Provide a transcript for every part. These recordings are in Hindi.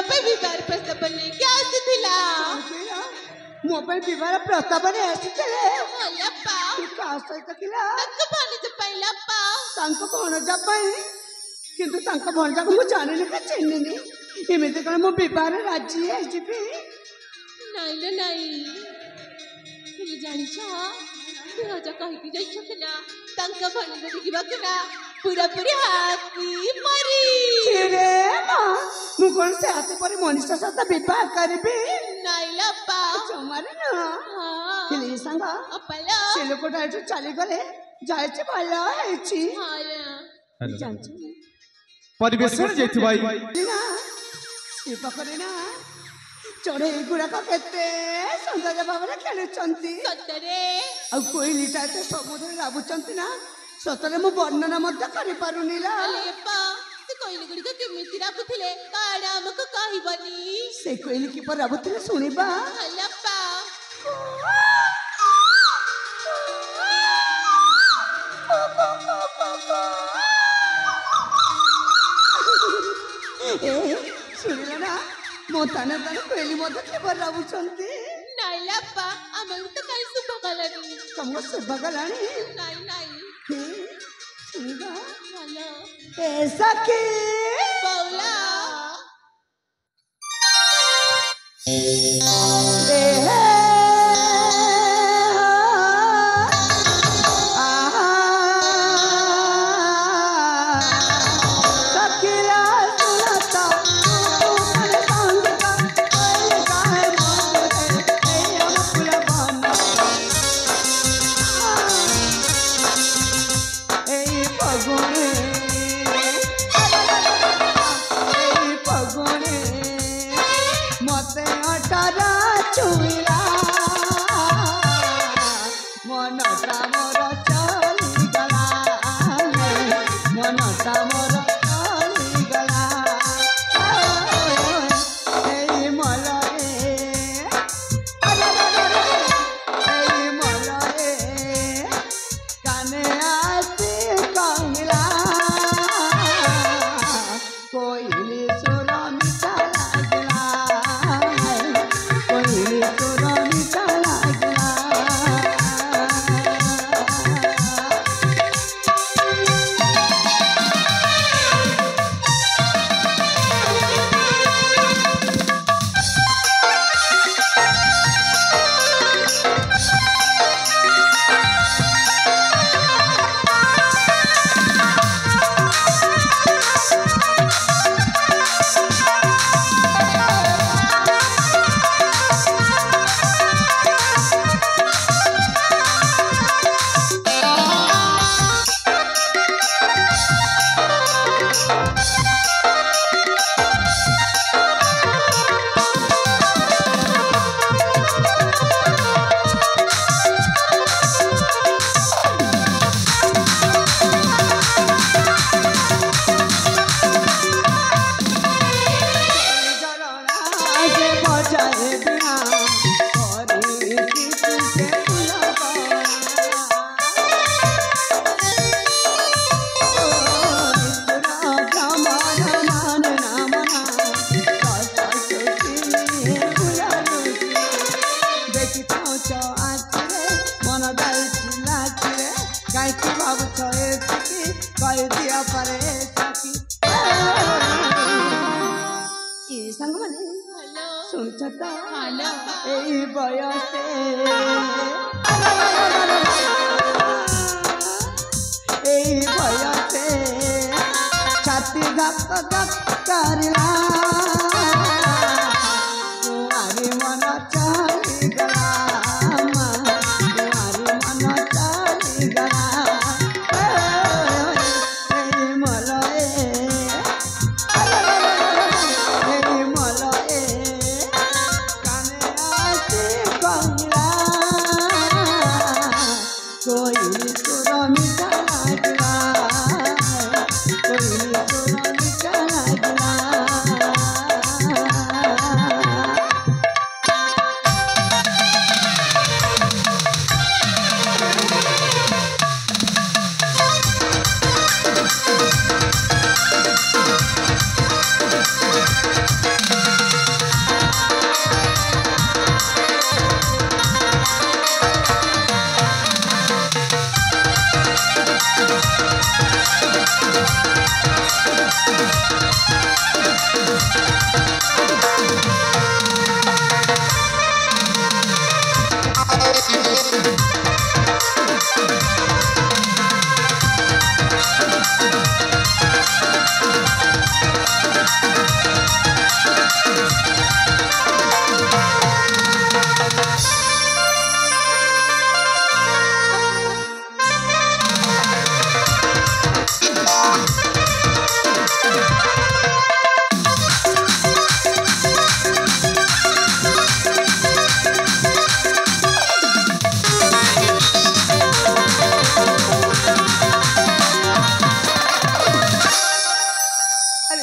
पे विवाह प्रस्ताव लेके आसीथिला मो पे विवाह प्रस्ताव ने आसीथिले हलप्पा का सहित किला तक भणज पहिलप्पा तांको भणजा पई किंतु तांको भणजा को मु जानिनी का चिन्हिनी एमिति कण मो विवाह राजी है जिबी नाइलो नाई तुम जानिछ राजा कहि कि जाइछथिला तांका भणज देखिबा केना पूरा पूरी हाथी मरी रे मां मु कोन से हाथी परी मनुष्य साथ विवाह करबी नाइलप्पा जमारे ना हां हिली संगा अपला से लोकटा एठु चली गले जायछि भला हेछि हां जानछि परिवेशन जेथि भाई ना से पकरे ना चढ़े गुड़ाक केते सुंदर भाव खेलुंट सतरे आ कोईलीटा एत समुद्र लाभुंट ना सतरे मु वर्णना कर पारुनी से कोइली गुड़ी को केमिति राबुथिले काडा हमको कहिबनी से कोईली की पर राबुथिले सुनिबा हलप्पा सुनिला ना मो ताने ताने कोईली मते के पर राबुचंती नाइलप्पा हमर तो काई सुबह गलानी तुमको सुबह गलानी नाई नाई सुनिबा हेलो ऐसा के बौला कोई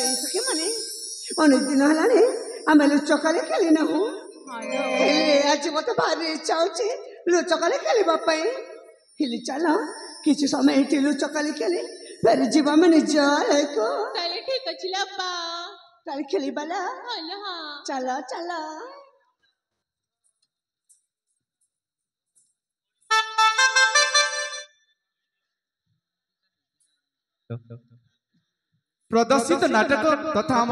भाई सखी माने अनेक दिन हलाने आमे लुचकाले खेली ना हूँ आज मत भारी इच्छा होची लुचकाले खेलिबा पई हिली चलो किछि समय एठी लुचकाले खेली फिर जीवा में जाए को তাহলে ঠিক আছে আব্বা ताल खेली बाला হলো হ্যাঁ चलो चलो प्रदर्शित नाटक तथा